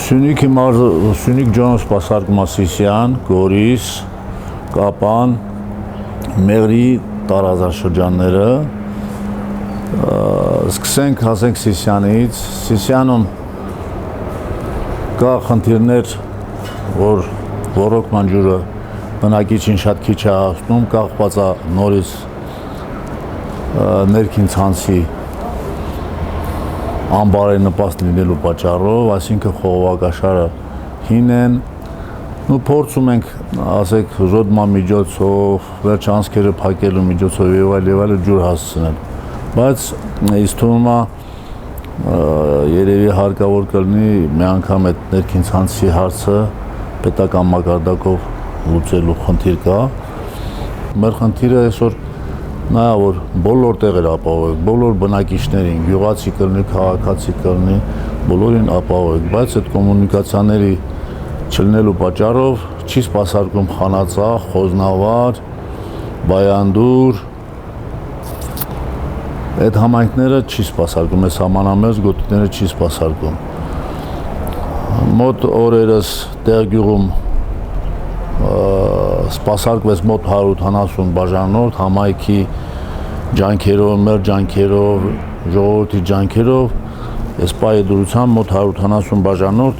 Սյունիք ջոնոս սպասարկում Ասիսյան, Գորիս, Կապան, Մեղրի տարածաշրջանները, սկսենք հասենք Սիսյանից, Սիսյանում կա խնդիրներ, որ ոռոգման ջուրը բնակիչին շատ քիչ է հասնում, կախված է նորից ներքին ցանցի ամբարի նպաստ լինելու պատճառով, այսինքն խողովակաշարը հին են, փորձում ենք, ասենք, ռոդման միջոցով, վերջանցքերը փակելու միջոցով եւ այլ ջուր հասցնել, բայց ինձ թվում է երևի հարկավոր կլինի մի անգամ այդ ներքին ցանցի հարցը պետական մակարդակով լուծելու խնդիր կա։ Մեր խնդիրը այսօր նա որ բոլոր տեղեր ապահովենք, բոլոր բնակիչներին, գյուղացի կլինի, քաղաքացի կլինի, բոլորին ապահովենք, բայց այդ կոմունիկացիաների չլինելու պատճառով չի սպասարկում Խանածախ, Խոզնավար, Բայանդուր, այդ համայնքները չի սպասարկում, այս համանամերձ գոտիները չի սպասարկում։ Մոտ օրերս տեղ գյուղում սպասարկվեց մոտ 180 բաժանորդ համայնքի ջանքերով, մեր ջանքերով, ժողովրդի ջանքերով, այս պահի դրությամբ մոտ 180 բաժանորդ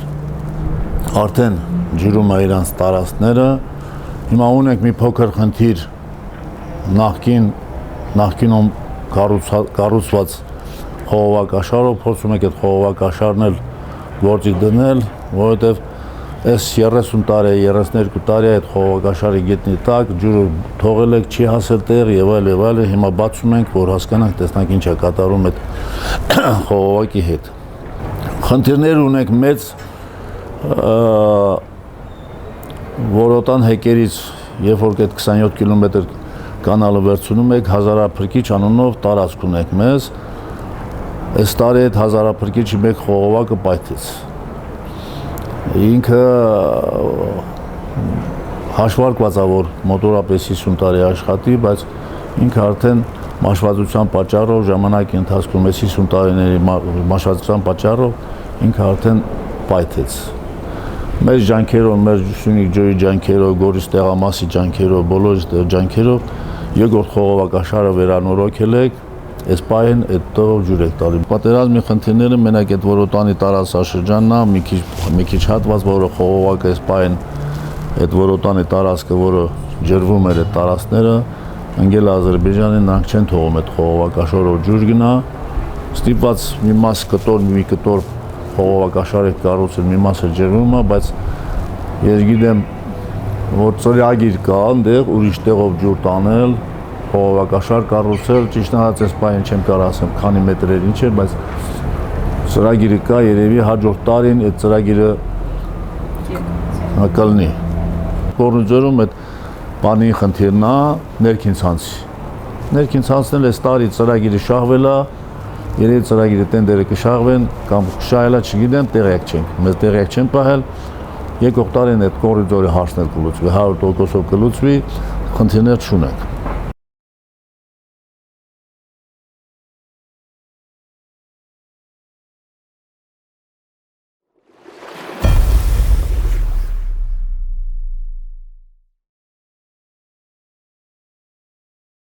արդեն ջրում է իրանց տարածքները։ Հիմա ունենք մի փոքր խնդիր նախկինում կառուցված խողովակաշարով, փորձում ենք այդ խողովակաշարն էլ գործի դնել, որովհետև այս 30 տարի, 32 տարի այդ խողովակաշարի գետնի տակ ջուրը թողել եք, չի հասել տեղ եւ այլ, հիմա բացում ենք, որ հասկանանք, տեսնանք ինչ է կատարում այդ խողովակի հետ։ Խնդիրներ ունենք մեծ Որոտան հեկերից, երբ որ այդ 27 կիլոմետր կանալը վերցնում եք, հազարափրկիչ անունով տարածք ունենք մեզ, այս տարի այդ հազարափրկիչի մեկ խողովակը պայթեց։ Ինքը հաշվարկված է, որ մոտորապես 50 տարի աշխատի, բայց ինքը արդեն մաշվածության պատճառով ժամանակի ընթացքում այս 50 տարիների մաշվածության պատճառով ինքը արդեն պայթեց։ Մեր ջանքերով, մեր Սյունիք ջրի ջանքերով, Գորիս տեղամասի ջանքերով, բոլոր ջանքերով երկրորդ խողովակաշարը վերանորոգել եք, այս պահին այդ տողով ջուր եք տալի։ Պատերազմի խնդիրները մենակ այդ Որոտանի տարածաշրջանն է, մի քիչ հատված, որը խողովակը այս պահին այդ Որոտանի տարածքը, որը ջրվում էր այդ տարածքները, ընկել Ադրբեջանին, նրանք չեն թողում այդ խողովակաշարով ջուր գնա, ստիպված մի մաս մի կտոր խողովակաշար եք կառուցել, մի մասը ջրվում է, բայց ես գիտեմ, որ ծրագիր կա այնտեղ ուրիշ տեղով ջուր տանել, խողովակաշար կառուցել, ճիշտ այս պահին չեմ կարող ասեմ քանի մետրեր ինչ է, բայց ծրագիրը կա, երևի հաջորդ տարին այդ ծրագիրը կլինի։ Կորնուձորում այդ բանի խնդիրն է ներքին ցանցի։ Ներքին ցանցն էլ այս տարի ծրագիրը շահվել է, երևի ծրագիրը տենդերը կշահվեն կամ շահելա չգիտեմ, տեղյակ չենք, մեզ տեղյակ չեն պահել, եկող տարին այդ կորիդորի հարցն էլ կլուծվի, 100% կլուծվի, խնդիրներ չունենք։